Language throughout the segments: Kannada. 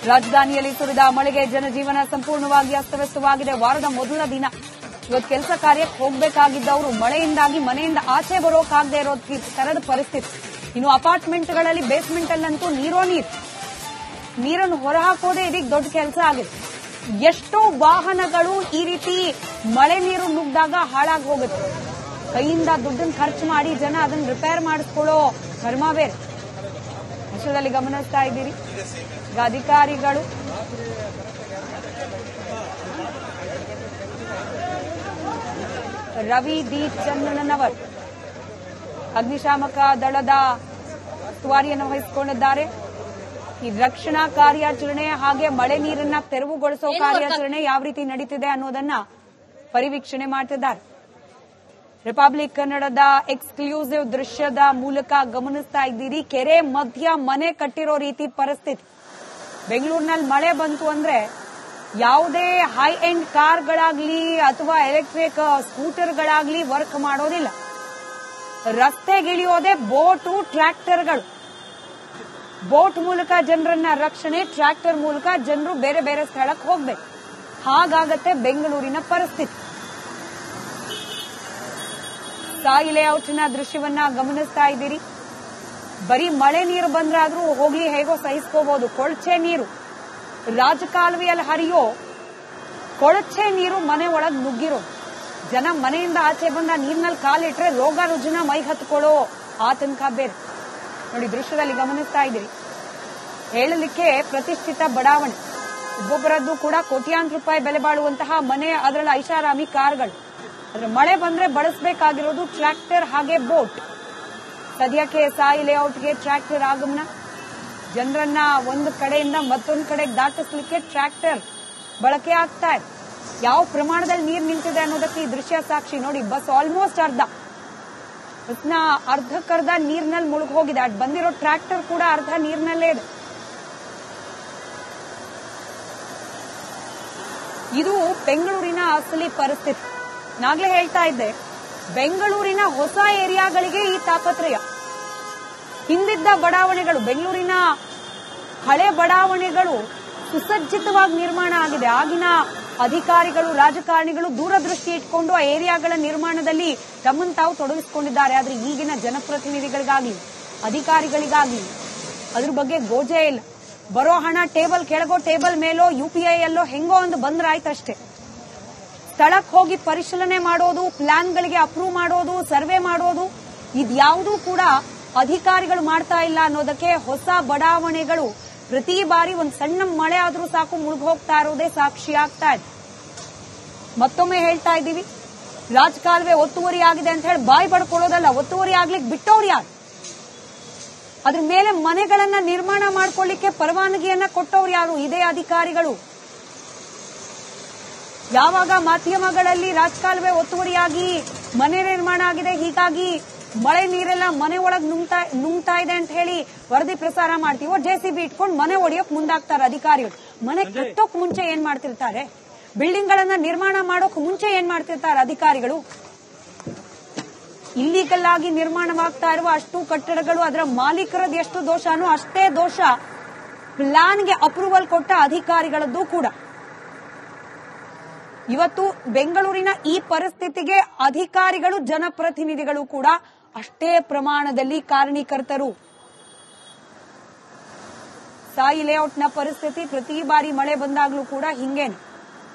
ರಾಜಧಾನಿಯಲ್ಲಿ ಸುರಿದ ಮಳೆಗೆ ಜನಜೀವನ ಸಂಪೂರ್ಣವಾಗಿ ಅಸ್ತವ್ಯಸ್ತವಾಗಿದೆ. ವಾರದ ಮೊದಲ ದಿನ ಇವತ್ತು ಕೆಲಸ ಕಾರ್ಯಕ್ಕೆ ಹೋಗಬೇಕಾಗಿದ್ದವರು ಮಳೆಯಿಂದಾಗಿ ಮನೆಯಿಂದ ಆಚೆ ಬರೋಕಾಗದೇ ಇರೋ ತರದ ಪರಿಸ್ಥಿತಿ. ಇನ್ನು ಅಪಾರ್ಟ್ಮೆಂಟ್ಗಳಲ್ಲಿ ಬೇಸ್ಮೆಂಟ್ ಅಲ್ಲಂತೂ ನೀರನ್ನು ಹೊರಹಾಕೋದೇ ಇದೀಗ ದೊಡ್ಡ ಕೆಲಸ ಆಗಿದೆ. ಎಷ್ಟೋ ವಾಹನಗಳು ಈ ರೀತಿ ಮಳೆ ನೀರು ನುಗ್ಗಿದಾಗ ಹಾಳಾಗಿ ಹೋಗುತ್ತೆ. ಕೈಯಿಂದ ದುಡ್ಡನ್ನು ಖರ್ಚು ಮಾಡಿ ಜನ ಅದನ್ನು ರಿಪೇರ್ ಮಾಡಿಸ್ಕೊಳ್ಳೋ ಕರ್ಮ ಬೇರೆ. ವಿಷಯದಲ್ಲಿ ಗಮನಿಸ್ತಾ ಇದ್ದೀರಿ. ಈಗ ಅಧಿಕಾರಿಗಳು ರವಿ ಡಿ ಚನ್ನಣ್ಣನವರ್ ಅಗ್ನಿಶಾಮಕ ದಳದ ಉಸ್ತುವಾರಿಯನ್ನು ವಹಿಸಿಕೊಂಡಿದ್ದಾರೆ. ಈ ರಕ್ಷಣಾ ಕಾರ್ಯಾಚರಣೆ ಹಾಗೆ ಮಳೆ ನೀರನ್ನ ತೆರವುಗೊಳಿಸೋ ಕಾರ್ಯಾಚರಣೆ ಯಾವ ರೀತಿ ನಡೀತಿದೆ ಅನ್ನೋದನ್ನ ಪರಿವೀಕ್ಷಣೆ ಮಾಡ್ತಿದ್ದಾರೆ. ರಿಪಬ್ಲಿಕ್ ಕನ್ನಡದ ಎಕ್ಸ್ಕ್ಲೂಸಿವ್ ದೃಶ್ಯದ ಮೂಲಕ ಗಮನಿಸ್ತಾ ಇದ್ದೀರಿ. ಕೆರೆ ಮಧ್ಯ ಮನೆ ಕಟ್ಟಿರೋ ರೀತಿ ಪರಿಸ್ಥಿತಿ. ಬೆಂಗಳೂರಿನಲ್ಲಿ ಮಳೆ ಬಂತು ಅಂದ್ರೆ ಯಾವುದೇ ಹೈ ಎಂಡ್ ಕಾರ್ಗಳಾಗ್ಲಿ ಅಥವಾ ಎಲೆಕ್ಟ್ರಿಕ್ ಸ್ಕೂಟರ್ಗಳಾಗ್ಲಿ ವರ್ಕ್ ಮಾಡೋದಿಲ್ಲ. ರಸ್ತೆಗಿಳಿಯೋದೇ ಬೋಟು, ಟ್ರ್ಯಾಕ್ಟರ್ಗಳು. ಬೋಟ್ ಮೂಲಕ ಜನರನ್ನ ರಕ್ಷಣೆ, ಟ್ರ್ಯಾಕ್ಟರ್ ಮೂಲಕ ಜನರು ಬೇರೆ ಬೇರೆ ಸ್ಥಳಕ್ಕೆ ಹೋಗ್ಬೇಕು. ಹಾಗಾಗತ್ತೆ ಬೆಂಗಳೂರಿನ ಪರಿಸ್ಥಿತಿ. ಸಾಯಿ ಲೇಔಟ್ನ ದೃಶ್ಯವನ್ನ ಗಮನಿಸ್ತಾ ಇದ್ದೀರಿ. ಬರೀ ಮಳೆ ನೀರು ಬಂದ್ರಾದ್ರೂ ಹೋಗ್ಲಿ, ಹೇಗೋ ಸಹಿಸ್ಕೋಬಹುದು. ಕೊಳಚೆ ನೀರು, ರಾಜಕಾಲುವೆಯಲ್ಲಿ ಹರಿಯೋ ಕೊಳಚೆ ನೀರು ಮನೆ ಒಳಗೆ ನುಗ್ಗಿರೋ ಜನ ಮನೆಯಿಂದ ಆಚೆ ಬಂದ ನೀರಿನಲ್ಲಿ ಕಾಲಿಟ್ರೆ ರೋಗ ರುಜಿನ ಮೈ ಹತ್ಕೊಳ್ಳೋ ಆತಂಕ ಬೇರೆ. ನೋಡಿ, ದೃಶ್ಯದಲ್ಲಿ ಗಮನಿಸ್ತಾ ಇದ್ದೀರಿ. ಹೇಳಲಿಕ್ಕೆ ಪ್ರತಿಷ್ಠಿತ ಬಡಾವಣೆ, ಒಬ್ಬೊಬ್ಬರದ್ದು ಕೂಡ ಕೋಟ್ಯಾಂತರ ರೂಪಾಯಿ ಬೆಲೆ ಬಾಳುವಂತಹ ಮನೆ, ಅದರಲ್ಲಿ ಐಷಾರಾಮಿ ಕಾರ್ಗಳು. ಆದ್ರೆ ಮಳೆ ಬಂದ್ರೆ ಬಳಸಬೇಕಾಗಿರೋದು ಟ್ರ್ಯಾಕ್ಟರ್ ಹಾಗೆ ಬೋಟ್. ಸದ್ಯಕ್ಕೆ ಸಾಯಿ ಲೇಔಟ್ಗೆ ಟ್ರ್ಯಾಕ್ಟರ್ ಆಗಮನ. ಜನರನ್ನ ಒಂದು ಕಡೆಯಿಂದ ಮತ್ತೊಂದು ಕಡೆಗೆ ದಾಟಿಸ್ಲಿಕ್ಕೆ ಟ್ರ್ಯಾಕ್ಟರ್ ಬಳಕೆ ಆಗ್ತಾ ಇದೆ. ಯಾವ ಪ್ರಮಾಣದಲ್ಲಿ ನೀರು ನಿಂತಿದೆ ಅನ್ನೋದಕ್ಕೆ ಈ ದೃಶ್ಯ ಸಾಕ್ಷಿ. ನೋಡಿ, ಬಸ್ ಆಲ್ಮೋಸ್ಟ್ ಬಸ್ನ ಅರ್ಧಕ್ಕರ್ಧ ನೀರಿನಲ್ಲಿ ಮುಳುಗಿ ಹೋಗಿದೆ. ಅದ್ ಬಂದಿರೋ ಟ್ರ್ಯಾಕ್ಟರ್ ಕೂಡ ಅರ್ಧ ನೀರಿನಲ್ಲೇ ಇದೆ. ಇದು ಬೆಂಗಳೂರಿನ ಅಸಲಿ ಪರಿಸ್ಥಿತಿ. ನಾಗ್ಲೇ ಹೇಳ್ತಾ ಇದ್ದೆ, ಬೆಂಗಳೂರಿನ ಹೊಸ ಏರಿಯಾಗಳಿಗೆ ಈ ತಾಪತ್ರಯ. ಹಿಂದಿದ್ದ ಬಡಾವಣೆಗಳು, ಬೆಂಗಳೂರಿನ ಹಳೆ ಬಡಾವಣೆಗಳು ಸುಸಜ್ಜಿತವಾಗಿ ನಿರ್ಮಾಣ ಆಗಿದೆ. ಆಗಿನ ಅಧಿಕಾರಿಗಳು, ರಾಜಕಾರಣಿಗಳು ದೂರದೃಷ್ಟಿ ಇಟ್ಕೊಂಡು ಆ ಏರಿಯಾಗಳ ನಿರ್ಮಾಣದಲ್ಲಿ ತಮ್ಮನ್ನು ತಾವು ತೊಡಗಿಸಿಕೊಂಡಿದ್ದಾರೆ. ಆದ್ರೆ ಈಗಿನ ಜನಪ್ರತಿನಿಧಿಗಳಿಗಾಗ್ಲಿ, ಅಧಿಕಾರಿಗಳಿಗಾಗ್ಲಿ ಅದ್ರ ಬಗ್ಗೆ ಗೋಜೆ ಇಲ್ಲ. ಬರೋ ಹಣ ಟೇಬಲ್ ಕೆಳಗೋ, ಟೇಬಲ್ ಮೇಲೋ, UPI ಅಲ್ಲೋ ಹೆಂಗೋ ಒಂದು ಬಂದ್ರಾಯ್ತಷ್ಟೇ. ಸ್ಥಳಕ್ಕೆ ಹೋಗಿ ಪರಿಶೀಲನೆ ಮಾಡೋದು, ಪ್ಲಾನ್ಗಳಿಗೆ ಅಪ್ರೂವ್ ಮಾಡೋದು, ಸರ್ವೆ ಮಾಡೋದು, ಇದ್ಯಾವುದೂ ಕೂಡ ಅಧಿಕಾರಿಗಳು ಮಾಡ್ತಾ ಇಲ್ಲ ಅನ್ನೋದಕ್ಕೆ ಹೊಸ ಬಡಾವಣೆಗಳು ಪ್ರತಿ ಬಾರಿ ಒಂದು ಸಣ್ಣ ಮಳೆ ಆದ್ರೂ ಸಾಕು ಮುಳುಗಿ ಹೋಗ್ತಾ ಇರೋದೇ ಸಾಕ್ಷಿ ಆಗ್ತಾ ಇದೆ. ಮತ್ತೊಮ್ಮೆ ಹೇಳ್ತಾ ಇದ್ದೀವಿ, ರಾಜಕಾಲುವೆ ಒತ್ತುವರಿ ಆಗಿದೆ ಅಂತ ಹೇಳಿ ಬಾಯಿ ಬಡ್ಕೊಳ್ಳೋದಲ್ಲ. ಒತ್ತುವರಿ ಆಗ್ಲಿಕ್ಕೆ ಬಿಟ್ಟವ್ರು ಯಾರು? ಅದ್ರ ಮೇಲೆ ಮನೆಗಳನ್ನ ನಿರ್ಮಾಣ ಮಾಡ್ಕೊಳ್ಳಿಕ್ಕೆ ಪರವಾನಗಿಯನ್ನ ಕೊಟ್ಟವ್ರು ಯಾರು? ಇದೇ ಅಧಿಕಾರಿಗಳು. ಯಾವಾಗ ಮಾಧ್ಯಮಗಳಲ್ಲಿ ರಾಜಕಾಲುವೆ ಒತ್ತುವರಿಯಾಗಿ ಮನೆ ನಿರ್ಮಾಣ ಆಗಿದೆ, ಹೀಗಾಗಿ ಮಳೆ ನೀರೆಲ್ಲ ಮನೆ ಒಳಗೆ ನುಂಗ್ತಾ ಇದೆ ಅಂತ ಹೇಳಿ ವರದಿ ಪ್ರಸಾರ ಮಾಡ್ತೀವೋ, JCB ಇಟ್ಕೊಂಡು ಮನೆ ಒಡೆಯೋಕ್ ಮುಂದಾಗ್ತಾರೆ ಅಧಿಕಾರಿಗಳು. ಮನೆ ಕಟ್ಟೋಕ್ ಮುಂಚೆ ಏನ್ ಮಾಡ್ತಿರ್ತಾರೆ? ಬಿಲ್ಡಿಂಗ್ ಗಳನ್ನ ನಿರ್ಮಾಣ ಮಾಡೋಕ್ ಮುಂಚೆ ಏನ್ ಮಾಡ್ತಿರ್ತಾರೆ ಅಧಿಕಾರಿಗಳು? ಇಲ್ಲಿಗಲ್ ಆಗಿ ನಿರ್ಮಾಣವಾಗ್ತಾ ಇರುವ ಅಷ್ಟು ಕಟ್ಟಡಗಳು, ಅದರ ಮಾಲೀಕರದ್ದು ಎಷ್ಟು ದೋಷನೋ ಅಷ್ಟೇ ದೋಷ ಪ್ಲಾನ್ಗೆ ಅಪ್ರೂವಲ್ ಕೊಟ್ಟ ಅಧಿಕಾರಿಗಳದ್ದು ಕೂಡ. ಇವತ್ತು ಬೆಂಗಳೂರಿನ ಈ ಪರಿಸ್ಥಿತಿಗೆ ಅಧಿಕಾರಿಗಳು, ಜನಪ್ರತಿನಿಧಿಗಳು ಕೂಡ ಅಷ್ಟೇ ಪ್ರಮಾಣದಲ್ಲಿ ಕಾರಣೀಕರ್ತರು. ಸಾಯಿ ಲೇಔಟ್ನ ಪರಿಸ್ಥಿತಿ ಪ್ರತಿ ಬಾರಿ ಮಳೆ ಬಂದಾಗ್ಲೂ ಕೂಡ ಹಿಂಗೇನೆ.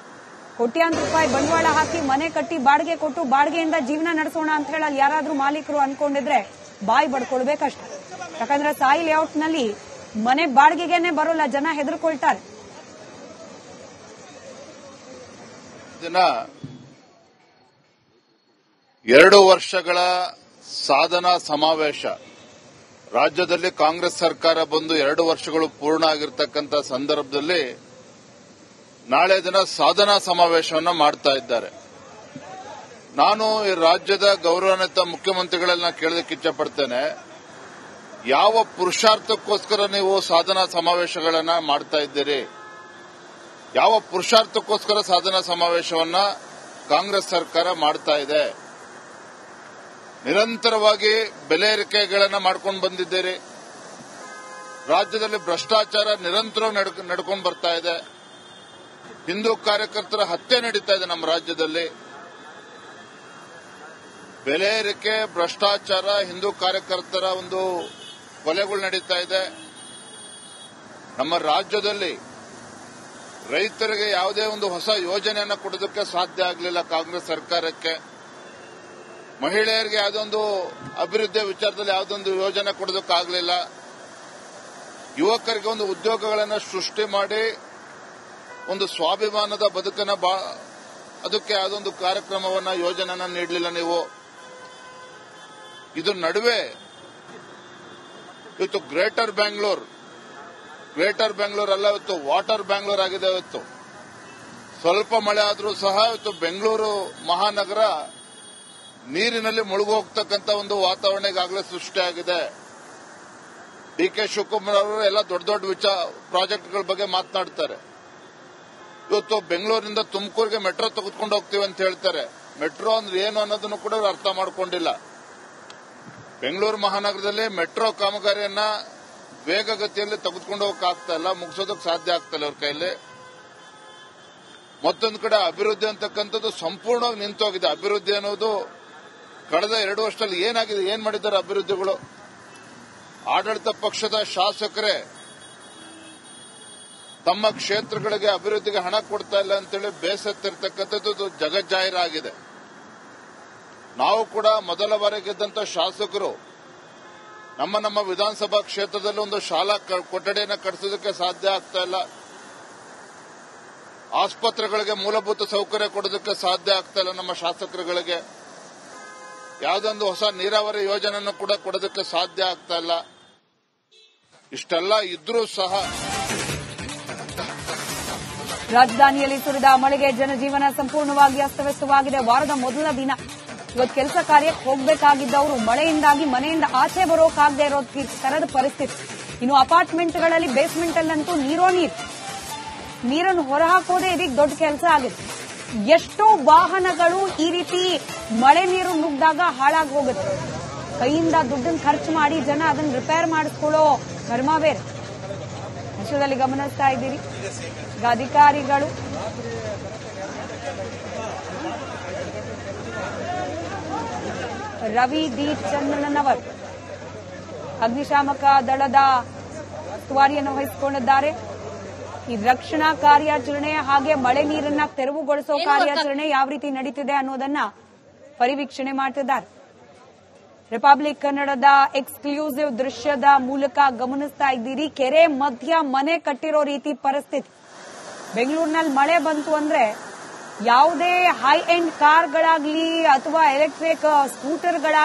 ಕೋಟ್ಯಾಂತರ ರೂಪಾಯಿ ಬಂಡವಾಳ ಹಾಕಿ ಮನೆ ಕಟ್ಟಿ ಬಾಡಿಗೆ ಕೊಟ್ಟು ಬಾಡಿಗೆಯಿಂದ ಜೀವನ ನಡೆಸೋಣ ಅಂತ ಹೇಳಿ ಅಲ್ಲಿ ಯಾರಾದ್ರೂ ಮಾಲೀಕರು ಅನ್ಕೊಂಡಿದ್ರೆ ಬಾಯಿ ಬಡ್ಕೊಳ್ಬೇಕಷ್ಟೆ. ಯಾಕಂದ್ರೆ ಸಾಯಿ ಲೇಔಟ್ನಲ್ಲಿ ಮನೆ ಬಾಡಿಗೆಗೇನೆ ಬರೋಲ್ಲ, ಜನ ಹೆದರ್ಕೊಳ್ತಾರೆ. ದಿನ 2 ವರ್ಷಗಳ ಸಾಧನಾ ಸಮಾವೇಶ ರಾಜ್ಯದಲ್ಲಿ ಕಾಂಗ್ರೆಸ್ ಸರ್ಕಾರ ಬಂದು 2 ವರ್ಷಗಳು ಪೂರ್ಣ ಆಗಿರತಕ್ಕಂಥ ಸಂದರ್ಭದಲ್ಲಿ ನಾಳೆ ದಿನ ಸಾಧನಾ ಸಮಾವೇಶವನ್ನು ಮಾಡ್ತಾ ಇದ್ದಾರೆ. ನಾನು ಈ ರಾಜ್ಯದ ಗೌರವಾನ್ವಿತ ಮುಖ್ಯಮಂತ್ರಿಗಳನ್ನ ಕೇಳೋದಕ್ಕೆ ಇಚ್ಛಪಡ್ತೇನೆ, ಯಾವ ಪುರುಷಾರ್ಥಕ್ಕೋಸ್ಕರ ನೀವು ಸಾಧನಾ ಸಮಾವೇಶಗಳನ್ನ ಮಾಡ್ತಾ ಇದ್ದೀರಿ? ಯಾವ ಪುರುಷಾರ್ಥಕ್ಕೋಸ್ಕರ ಸಾಧನಾ ಸಮಾವೇಶವನ್ನ ಕಾಂಗ್ರೆಸ್ ಸರ್ಕಾರ ಮಾಡ್ತಾ ಇದೆ? ನಿರಂತರವಾಗಿ ಬೆಲೆ ಏರಿಕೆಗಳನ್ನ ಮಾಡ್ಕೊಂಡು ಬಂದಿದ್ದೀರಿ. ರಾಜ್ಯದಲ್ಲಿ ಭ್ರಷ್ಟಾಚಾರ ನಿರಂತರವಾಗಿ ನಡ್ಕೊಂಡು ಬರ್ತಾ ಇದೆ. ಹಿಂದೂ ಕಾರ್ಯಕರ್ತರ ಹತ್ಯೆ ನಡೀತಾ ಇದೆ ನಮ್ಮ ರಾಜ್ಯದಲ್ಲಿ. ಬೆಲೆ ಏರಿಕೆ, ಭ್ರಷ್ಟಾಚಾರ, ಹಿಂದೂ ಕಾರ್ಯಕರ್ತರ ಒಂದು ಕೊಲೆಗಳು ನಡೀತಾ ಇದೆ. ನಮ್ಮ ರಾಜ್ಯದಲ್ಲಿ ರೈತರಿಗೆ ಯಾವುದೇ ಒಂದು ಹೊಸ ಯೋಜನೆಯನ್ನು ಕೊಡೋದಕ್ಕೆ ಸಾಧ್ಯ ಆಗಲಿಲ್ಲ ಕಾಂಗ್ರೆಸ್ ಸರ್ಕಾರಕ್ಕೆ. ಮಹಿಳೆಯರಿಗೆ ಯಾವುದೊಂದು ಅಭಿವೃದ್ಧಿ ವಿಚಾರದಲ್ಲಿ ಯಾವುದೊಂದು ಯೋಜನೆ ಕೊಡೋದಕ್ಕಾಗಲಿಲ್ಲ. ಯುವಕರಿಗೆ ಒಂದು ಉದ್ಯೋಗಗಳನ್ನು ಸೃಷ್ಟಿ ಮಾಡಿ ಒಂದು ಸ್ವಾಭಿಮಾನದ ಬದುಕನ್ನ ಅದಕ್ಕೆ ಯಾವುದೊಂದು ಕಾರ್ಯಕ್ರಮವನ್ನ ಯೋಜನೆಯನ್ನ ನೀಡಲಿಲ್ಲ ನೀವು. ಇದ್ರ ನಡುವೆ ಇವತ್ತು ಗ್ರೇಟರ್ ಬ್ಯಾಂಗ್ಳೂರ್ ಅಲ್ಲ, ಇವತ್ತು ವಾಟರ್ ಬ್ಯಾಂಗ್ಳೂರ್ ಆಗಿದೆ. ಇವತ್ತು ಸ್ವಲ್ಪ ಮಳೆ ಆದರೂ ಸಹ ಇವತ್ತು ಬೆಂಗಳೂರು ಮಹಾನಗರ ನೀರಿನಲ್ಲಿ ಮುಳುಗು ಹೋಗ್ತಕ್ಕಂಥ ಒಂದು ವಾತಾವರಣ ಈಗಾಗಲೇ ಸೃಷ್ಟಿಯಾಗಿದೆ. ಡಿ.ಕೆ. ಶಿವಕುಮಾರ್ ಅವರು ಎಲ್ಲ ದೊಡ್ಡ ಪ್ರಾಜೆಕ್ಟ್ಗಳ ಬಗ್ಗೆ ಮಾತನಾಡ್ತಾರೆ. ಇವತ್ತು ಬೆಂಗಳೂರಿನಿಂದ ತುಮಕೂರಿಗೆ ಮೆಟ್ರೋ ತೆಗೆದುಕೊಂಡು ಹೋಗ್ತೀವಿ ಅಂತ ಹೇಳ್ತಾರೆ. ಮೆಟ್ರೋ ಅಂದ್ರೆ ಏನು ಅನ್ನೋದನ್ನು ಕೂಡ ಅವರು ಅರ್ಥ ಮಾಡಿಕೊಂಡಿಲ್ಲ. ಬೆಂಗಳೂರು ಮಹಾನಗರದಲ್ಲಿ ಮೆಟ್ರೋ ಕಾಮಗಾರಿಯನ್ನ ವೇಗಗತಿಯಲ್ಲಿ ತೆಗೆದುಕೊಂಡು ಹೋಗಕ್ಕಾಗ್ತಾ ಇಲ್ಲ, ಮುಗಿಸೋದಕ್ಕೆ ಸಾಧ್ಯ ಆಗ್ತಾ ಇಲ್ಲ ಅವ್ರ ಕೈಯಲ್ಲಿ. ಮತ್ತೊಂದು ಕಡೆ ಅಭಿವೃದ್ಧಿ ಅಂತಕ್ಕಂಥದ್ದು ಸಂಪೂರ್ಣವಾಗಿ ನಿಂತೋಗಿದೆ. ಅಭಿವೃದ್ಧಿ ಅನ್ನೋದು ಕಳೆದ 2 ವರ್ಷದಲ್ಲಿ ಏನಾಗಿದೆ, ಏನ್ ಮಾಡಿದ್ದಾರೆ ಅಭಿವೃದ್ಧಿಗಳು? ಆಡಳಿತ ಪಕ್ಷದ ಶಾಸಕರೇ ತಮ್ಮ ಕ್ಷೇತ್ರಗಳಿಗೆ ಅಭಿವೃದ್ಧಿಗೆ ಹಣ ಕೊಡ್ತಾ ಇಲ್ಲ ಅಂತೇಳಿ ಬೇಸತ್ತಿರ್ತಕ್ಕಂಥದ್ದು ಜಗಜ್ಜಾಹೀರಾಗಿದೆ. ನಾವು ಕೂಡ ಮೊದಲ ಬಾರಿಗೆ ಗೆದ್ದಂತ ಶಾಸಕರು ನಮ್ಮ ವಿಧಾನಸಭಾ ಕ್ಷೇತ್ರದಲ್ಲಿ ಒಂದು ಶಾಲಾ ಕೊಠಡಿಯನ್ನು ಕಟ್ಟಿಸೋದಕ್ಕೆ ಸಾಧ್ಯ ಆಗ್ತಾ ಇಲ್ಲ. ಆಸ್ಪತ್ರೆಗಳಿಗೆ ಮೂಲಭೂತ ಸೌಕರ್ಯ ಕೊಡೋದಕ್ಕೆ ಸಾಧ್ಯ ಆಗ್ತಾ ಇಲ್ಲ. ನಮ್ಮ ಶಾಸಕರುಗಳಿಗೆ ಯಾವುದೊಂದು ಹೊಸ ನೀರಾವರಿ ಯೋಜನೆಯನ್ನು ಕೂಡ ಕೊಡೋದಕ್ಕೆ ಸಾಧ್ಯ ಆಗ್ತಾ ಇಲ್ಲ. ಇಷ್ಟೆಲ್ಲ ಇದ್ರೂ ಸಹ ರಾಜಧಾನಿಯಲ್ಲಿ ಸುರಿದ ಮಳೆಗೆ ಜನಜೀವನ ಸಂಪೂರ್ಣವಾಗಿ ಅಸ್ತವ್ಯಸ್ತವಾಗಿದೆ. ವಾರದ ಮೊದಲ ದಿನ ಇವತ್ತು ಕೆಲಸ ಕಾರ್ಯಕ್ಕೆ ಹೋಗಬೇಕಾಗಿದ್ದವರು ಮಳೆಯಿಂದಾಗಿ ಮನೆಯಿಂದ ಆಚೆ ಬರೋಕಾಗದೇ ಇರೋ ತರದ ಪರಿಸ್ಥಿತಿ. ಇನ್ನು ಅಪಾರ್ಟ್ಮೆಂಟ್ಗಳಲ್ಲಿ ಬೇಸ್ಮೆಂಟ್ ಅಲ್ಲಂತೂ ನೀರನ್ನು ಹೊರಹಾಕೋದೇ ಇದೀಗ ದೊಡ್ಡ ಕೆಲಸ ಆಗಿದೆ. ಎಷ್ಟೋ ವಾಹನಗಳು ಈ ರೀತಿ ಮಳೆ ನೀರು ನುಗ್ಗಿದಾಗ ಹಾಳಾಗಿ ಹೋಗುತ್ತೆ. ಕೈಯಿಂದ ದುಡ್ಡನ್ನು ಖರ್ಚು ಮಾಡಿ ಜನ ಅದನ್ನು ರಿಪೇರ್ ಮಾಡಿಸ್ಕೊಳ್ಳೋ ಕರ್ಮ ಬೇರೆ. ವಿಷಯದಲ್ಲಿ ಗಮನಿಸ್ತಾ ಇದ್ದೀರಿ. ಈಗ ಅಧಿಕಾರಿಗಳು ರವಿ ಡಿ ಚನ್ನಣ್ಣನವರ್ ಅಗ್ನಿಶಾಮಕ ದಳದ ಉಸ್ತುವಾರಿಯನ್ನು ವಹಿಸಿಕೊಂಡಿದ್ದಾರೆ. ಈ ರಕ್ಷಣಾ ಕಾರ್ಯಾಚರಣೆ ಹಾಗೆ ಮಳೆ ನೀರನ್ನ ತೆರವುಗೊಳಿಸೋ ಕಾರ್ಯಾಚರಣೆ ಯಾವ ರೀತಿ ನಡೀತಿದೆ ಅನ್ನೋದನ್ನ ಪರಿವೀಕ್ಷಣೆ ಮಾಡ್ತಿದ್ದಾರೆ. ರಿಪಬ್ಲಿಕ್ ಕನ್ನಡದ ಎಕ್ಸ್ಕ್ಲೂಸಿವ್ ದೃಶ್ಯದ ಮೂಲಕ ಗಮನಿಸ್ತಾ ಇದ್ದೀರಿ. ಕೆರೆ ಮಧ್ಯ ಮನೆ ಕಟ್ಟಿರೋ ರೀತಿ ಪರಿಸ್ಥಿತಿ. ಬೆಂಗಳೂರಿನಲ್ಲಿ ಮಳೆ ಬಂತು ಅಂದ್ರೆ ಯಾವುದೇ ಹೈ ಎಂಡ್ ಕಾರ್ಗಳಾಗ್ಲಿ ಅಥವಾ ಎಲೆಕ್ಟ್ರಿಕ್ ಸ್ಕೂಟರ್ಗಳಾಗ್ಲಿ